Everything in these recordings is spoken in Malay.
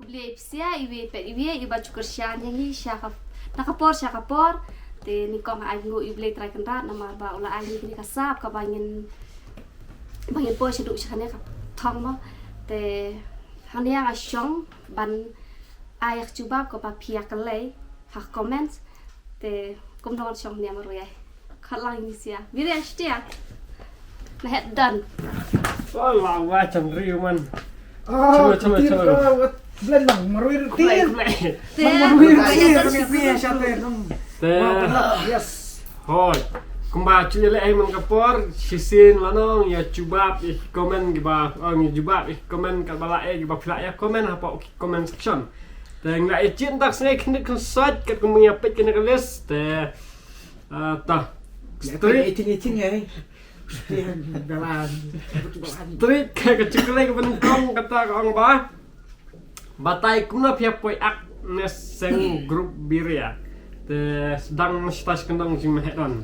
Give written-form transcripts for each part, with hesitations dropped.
Publia ipsia iwi pet iwi iba cukur shan yangi syakap nakapor te ni kong aingu ible try kenrat nama ba ula aingi ni kasap ka bangin po seduk syane ka thong mo te hania asyong ban ayak cuba ko pa pia kale ha comments te kum don syong ni amaru ai khalang ni sia vire ashtia na het done wah wah cam riu man coba Belan bang, maruir tin. Yes. Hoi, kumba cili le man kapor, sisin lanong ya cubab ya komen giba, ya jubab ya komen kat balai giba pula ya komen apa komen section. Teng la icin tak snake kena konsat kat kumia pet kena keles te ta. Street ya. Street kayak kecil ke penungkong kata orang bah. Batai kuna pihak poi ak neseng grup biria te sedang stas kendang jim hedon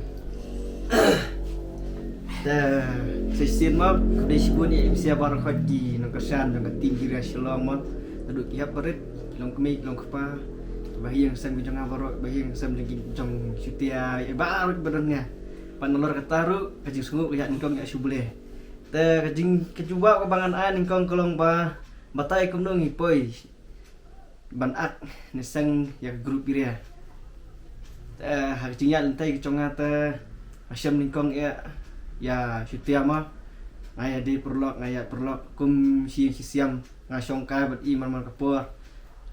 Sistem mah kudai sibun ya bisa barang haji nang kesan nang tim biria shalom mah aduk kiap parit long kemik long kepa bahiyang sam bijang abarok bahiyang sam lagi jong syutia baru badannya panolor kataru kajing sungguh lihat engkong ya subule te kajing kecuba kebangan an engkong kolong ba batai kumdong ipoi banak nesang ya grup biria harjinya lentai keconga te asyam lingkong ya syutia mah ngaya di perlok ngaya perlok kum siam ngasongka bat iman man kapor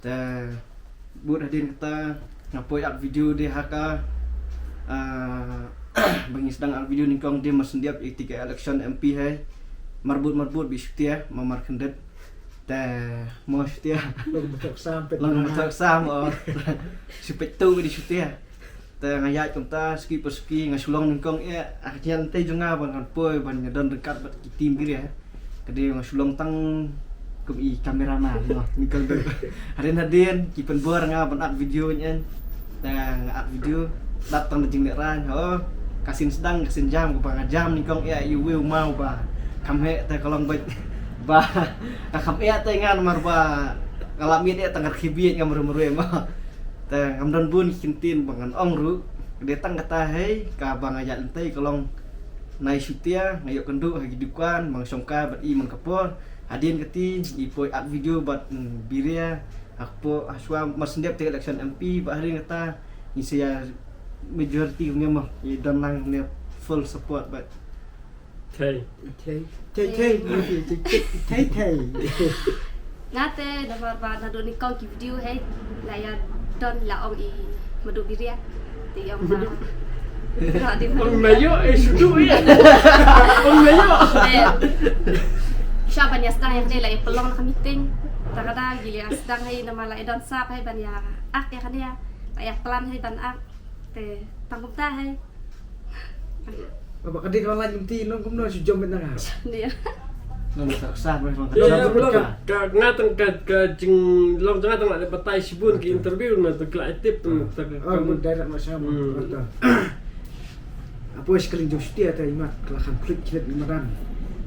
te bud hadin kata ngapoi ak video di haka bagi sedang ak video lingkong dia masendiap tiga election MP hai marbut bi syutia mamar kendet mau syutia Long betok sam supet tu di syutia ngayat kita ski perski ngasulong ningkong akhirnya teh jonga ban poi ban ngedan dekat bat tim bir ya kede ngasulong tang ke kameraman ningkong hadin kipen bor ban ak videonya ak video datang jing ran kasin sedang kasin jam ku pangajam ningkong you will mau ba kame teh kolong baik bah kakap tengan marba ngalamit tengah kibit ngamru-mru emah teh ngamdon bun kintin bangan ongru detang kata hei ka bang ayat entai kolong nai syutia ngayok kenduk hagi dukan bang songka bat i mangkapor hadin keti ipoi at video bat biria akpo aswa masendep te election MP ba hari kata ni saya majority punya mah dan lang full support but Tay ngate dapat ba na do ni kong ki video hey la ya don la ong i madu biria ti yang ma Orang Melayu sudu ya. Orang Melayu. Siapa nya sedang yang dia pelong nak meeting. Takada gili sedang hai nama la don sap hai ban ya ak ya kan ya. Ya pelan hai ban ak te tanggup ta hai. Apa kadang kalau nyumti nong kumno si jom benang. Dia. Nang tak sah memang. Ya belum ngatang ke jing long tengah tengah batai sibun ke interview na tu kreatif tu kamu daerah macam apa? Apa sekali jom setia ta imat kelakan klik kilat limaran.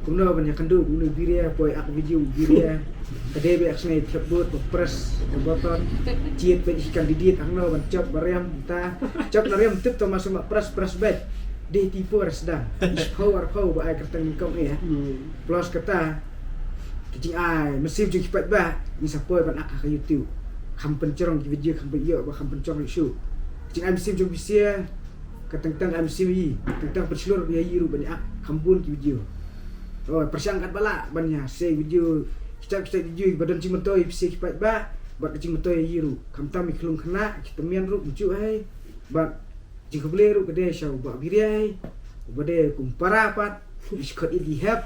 Kumno banyak kendu dulu biria apa ak video biria. Kadebe aksne terbut press boton ciet ikan didit angno ban cop bariam ta cop nariam tip to masuk press bed. Di tipu sedang power ba ai kertang kau ni ya plus kata kecing ai mesin je kipat ba ni sapoi ban ak ke YouTube kham pencerong ki video kham video ba kham pencerong isu kecing ai mesin je bisia katang ai mesin yi tentang perselur dia yiru ban ak khambun ki video oh persangkat bala bannya say video kita video badan cimotoi bisia kipat ba kecing motoi yiru kham tam iklung kena kita mian ru mucu ai ba jika boleh ru kedai syau bak biriai bade kumparapat iskot ilihap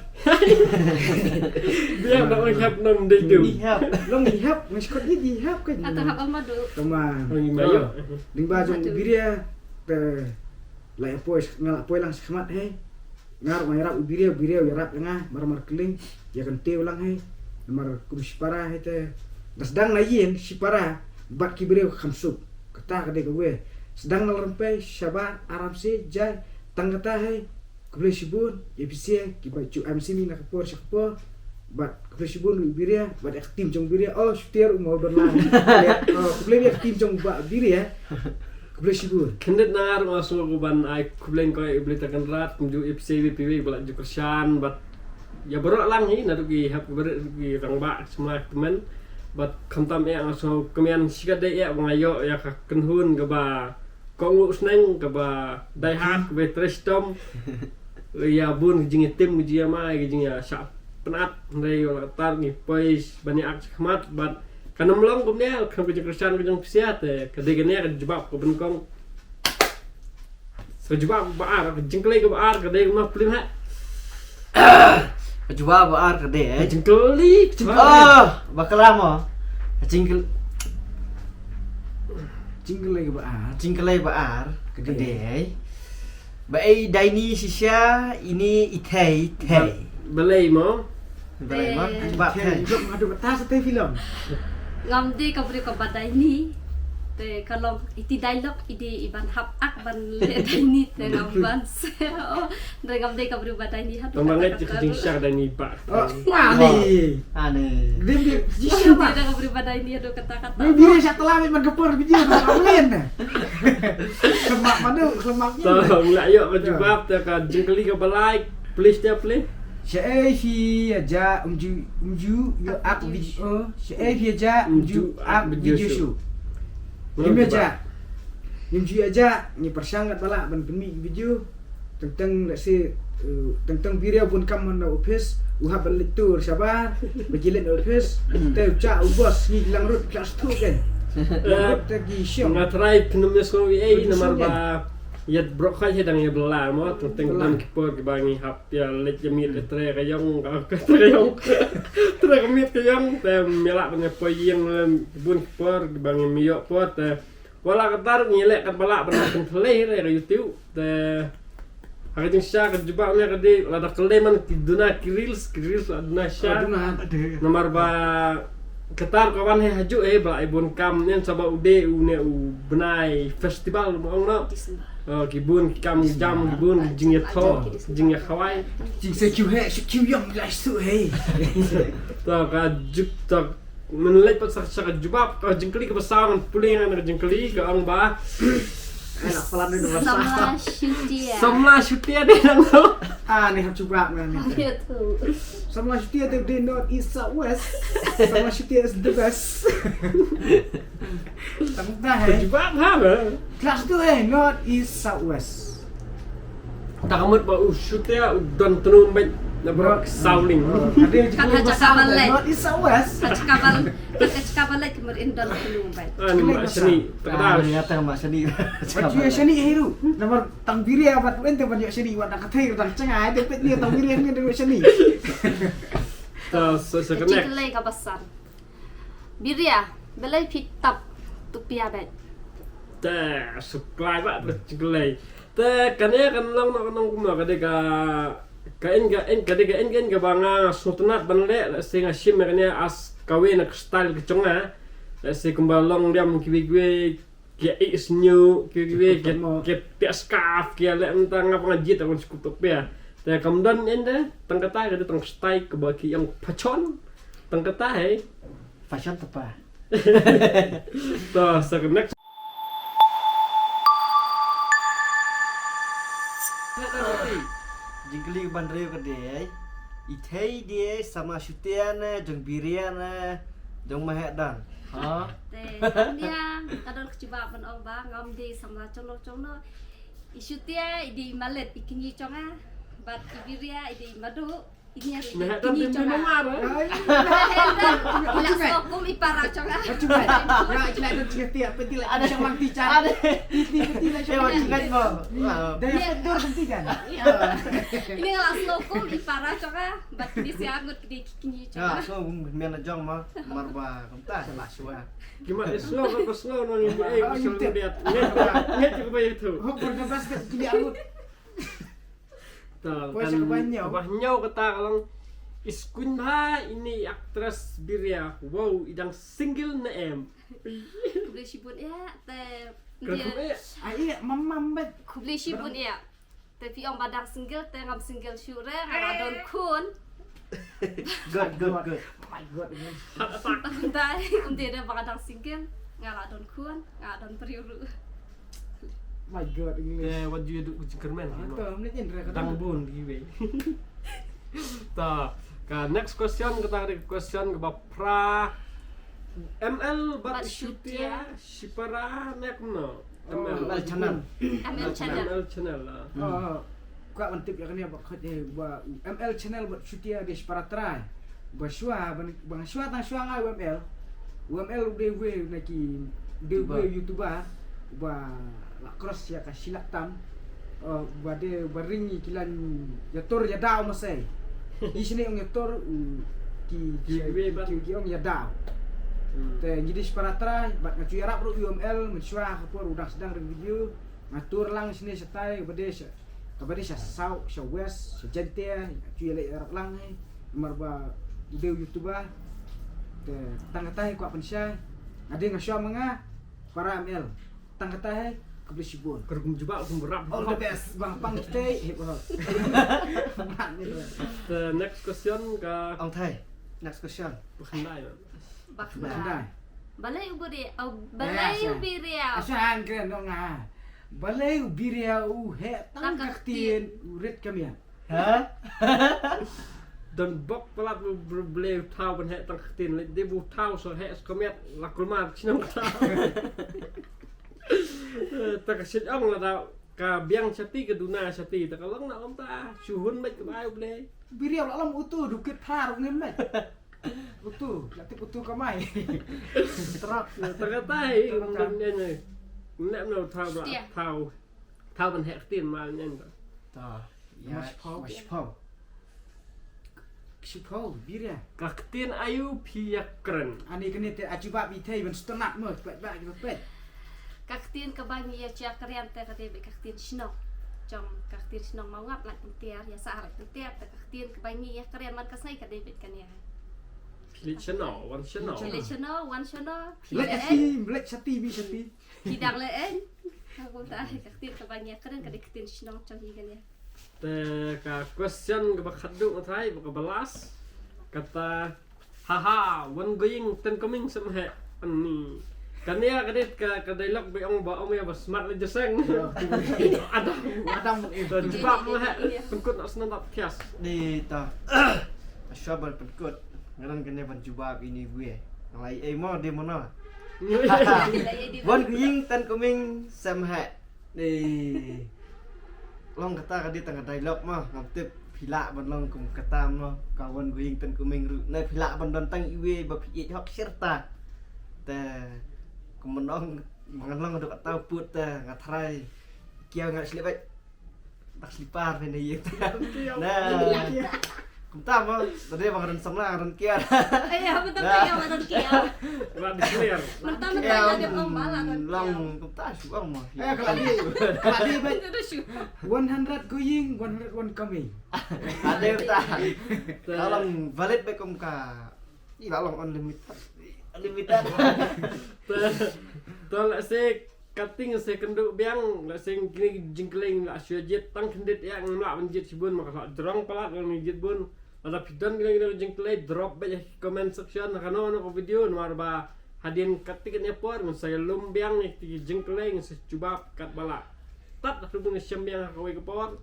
dia nak lihap nam dia tu long lihap iskot ilihap kan atau hak madu teman orang Melayu limba jong biria te lai pois ngalak poi lang sekhmat he ngar ngarap biria yarap ngah mar keling ya kan te ulang he mar kumsipara he te dasdang na yin sipara bak kibiria khamsuk kata kade gue sedang nalarempai syabat Arab si jai tanggata hai kubli sibun ya bisa ki baju MC ni nak por syakpo bat kublesibun lu biria bat aktim jong biria oh shutiar mau berlang oh kublem aktim jong ba biria kublesibun Kendet nangar masuk kuban ai kublen ko ibli takan rat kunju IPCW PW balak jukursan bat ya berok lang ni nadu gi hap berok gi rang ba semua teman bat kamtam ya langsung kemian sikade ya bangayo ya ka kenhun ke ba kongu sneng ke ba dai hard ke ba trestom ya bun jingi tim uji ama jingi ya sap penat dari tar ni pois banyak akhmat bat kanam long kumnya kan ku jukursan ku jong psiat kadegene ka jebab ko benkong sejebab baar jengklei ke baar kadeg mah pelin ha Kejual baar kede jengkeli Oh, bakal lama. Cingkel lagi ba cingkelai baar kede. Bae daini sisya ini itei. belai mo Balai mah bak Hey, jom ngadu batas teh film. Ngamdi kabri ka badai ni. Te kalau iti dialog ide iban hap ak ban le ni te ngamban seo. Dari ngamdi kabri badai ni hat. Tomanget jeng syar dan iba. Oh, wani. Aneh. Gede dia Jisya jisya dari kabri badai ni ado kata-kata. Ini biria satu lami magkapor video kalian na. Lemak mana lemaknya. Tolong lah yuk ke jebab te ka jengkeli ke balai. Please dia please. Syaifi aja umju yo ak video. Syaifi aja umju ak video. Ini aja. Umju aja ni persanggat bala ban demi video tentang let's say tentang biria pun kam na office uhab lektur sabar berjilat office te ucap ubos ni hilang rut kelas tu kan. Rut lagi syok. Ngatrai penumis ko ai nomor ba yat brok khai hedang ya bela mo tentang dan kipor ke bangi hap ya let jamit tre kayong tre kamit kayong te melak ne poyeng bun kipor ke bangi miyo pot wala katar ngilek kat balak pernah keleh re YouTube te Hakating siya kajubak niya kadi lada keleman kiduna kirils aduna siya nomor ba ketar kawan he haju bala ibon kam nen saba ude une u benai festival mo no kibun kam jam kibun jingya tho jingya khawai Jing se kiu he kiu yom lai su he. ta ka juk ta menlek pat sak kajubak ka jengkeli ke pasangan pulingan ka jengkeli ka ang ba Enak pelan itu Sama syutia. samla syutia de nang no Ah ni hap cubak man. Itu. Sama syutia the north east south west. Sama syutia is the best. Tentang he. kajubak ha ba Kelas tu north east south west. takamut ba syutia udon tenum bet na bro sauling Ada Kan haja kabal le. north east south west. Kacikabal lagi merindon belum baik. mbak seni Ada terkenal nyata mak seni. Baju yang seni hiru. Nomor tang biri apa tu ente baju seni wat nak katai tang cengah ada pet dia tang biri ni ada seni. ta sekenek Kacik lagi kabasan. Biria, belai pitap tupia bet. ta supply ba berjeglai ta kane kan long no kuma kade ka banga sultanat banle singa sim kane as kawin ak style ke chonga se kumbalong diam kiwi ke is new kiwi ke scarf ke le entang apa ngajit aku cukup topia ta kamdan ende tangkata ke tang style ke baki yang pachon tangkata he Fashion tepa. ta sekenek Jingkeli bandreu kede. Itei dia sama syutiana jong biriana jong mahedang. Ha? Teh, dia kadang keciba ban ong bang ngam di sama cono isutia di malet ikinyi conga bat ibiria di madu ini harus nah dan ikinyi conga. Ila sokum ipara conga. Coba. Ya cina itu cerita peti lah. Ada yang mangti can. Peti lah Ewa cingat mo. Daya betul penting kan. Ini ngelas sokum ipara conga bat di siangut di ikinyi Ya, conga. so mena jong ma marba kumta sama suwa. gimana slow kan slow nang ibu bisa lihat nget juga bayar itu Hok berdebat jadi alut. Puasa kebanyaw. kebanyaw kata kalau iskun ha ini aktris Biria wow idang single na em Kubli sibun ya teh kalau dia Ah iya mamam bet. kubli sibun ya. Tapi om badang single teh ngam single syure ngadon kun. Good. My god ini. Tadi dia bakadang singkil ngalak don kuan, ngalak don periuru. My god English. What do you do with Superman? Atau menit Indra kata. Tangbun giveaway. Ta, next question kita ada question ke pra ML bat syutia sipara nekno. ML channel. ML channel. ML channel lah. Kuat mantip ya kan ya bak ba ML channel buat syutia di Separatrai. Ba syua bang syua tang syua ngai UML. UML dewe naki dewe YouTuber ba la cross ya ka silak tam. Ba de baringi kilan ya tor ya daw masai. Di sini ong ya tor ki ong ya daw. Te jadi Separatrai bat ngacu ya rap UML mensyua kapur udah sedang review ngatur lang sini setai kabade sa sau sa west sa jente cuy le rak lang marba video YouTuber te tangatay ko apan siya ade nga siya mga para ML tangatay kabli sibon Kerugum jebak berap. all the best bang pang stay hip hop. The next question ke Ông thầy, next question. Bakandai. Bakandai. Balay uburi, balay ubiria. Asan kren dong nga. Balay ubiria he tangkaktin urit kami. Hả? Dan bok pelat berbeli tahu ben hek tangkatin dia bu tahu so hek skomet lakulmat sinong tahu. Tak kasit ong la ka biang sati ke duna sati tak kalong nak om ta suhun baik ke bayu boleh. Biria alam utuh dukit par ngemet. Utuh, latih utuh kamai. Terak terkatai dan ni. Nak no tahu ben hek tin mal nyen. Ta. Ya, Mashpau. Sipau biria. Kaktin ayu piyak keren. Ani kene te ajuba bitei ben stonak mo pet ba pet. Kaktin kebangi ya cia kerian te kate kaktin sino. Jom kaktin sino mau ngap lak tiar ya sarak tiar te kaktin kebangi ya kerian man kasai ka David kan ya. Pilih channel, one channel. Pilih channel, one channel. Black sati bi sati. Hidang leen. Aku tak kaktin kebangi ya keren ka kaktin sino jom kan ya. Ka question ke bakaduk matai baka balas kata haha one going ten coming sama he ani kania kadit ka dialog be ong ba ong ya bas smart le jeseng ada jebak mo he pengkut nak senang kias Đi ta. Asyabar penkut. Ngaran kena pencuba ini gue. Ngalai mo di mana? One going ten coming sam hat. Đi. Long kata kadi tengah dialog mah ngaptip pila ban long kum kata mah kawan gue ten kuming ru na pila ban don tang iwe ba pi hok serta te kumenong mangan long ada kata put te ngatrai kia ngat slip baik tak slipar ni ye nah kumta mah tadi bangaran semla ngaran kia Iya betul ya betul kia. lah di clear Mentang mentang dia om bala kan. long kumta suang mah Kali baik Itu syu. 100 going 101 coming. ada tak kalau valid baik kum ka i balong unlimited Tol se cutting se kenduk biang la sing kini jingkling la syajit tang kendit yang ngelak menjit sibun maka drong pelat nang menjit bun ada pidan kini jingklay drop bae comment section kano no video marba hadin katiknya por mun saya lumbiang ti jingkling se coba kat bala tat hubung sembiang kawe ke por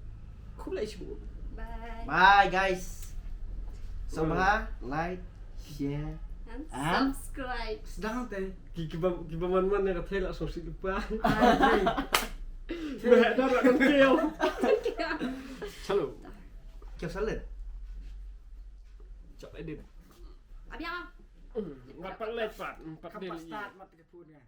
kulai sibun Bye. bye guys semua like share And subscribe. Sedang teh. kiba man ya katai la so sipa Behak dah nak keo Chalo kêu salad Cok edit Abi apa? Dapat lepat 4 Kapas dia start mat ke pun ya.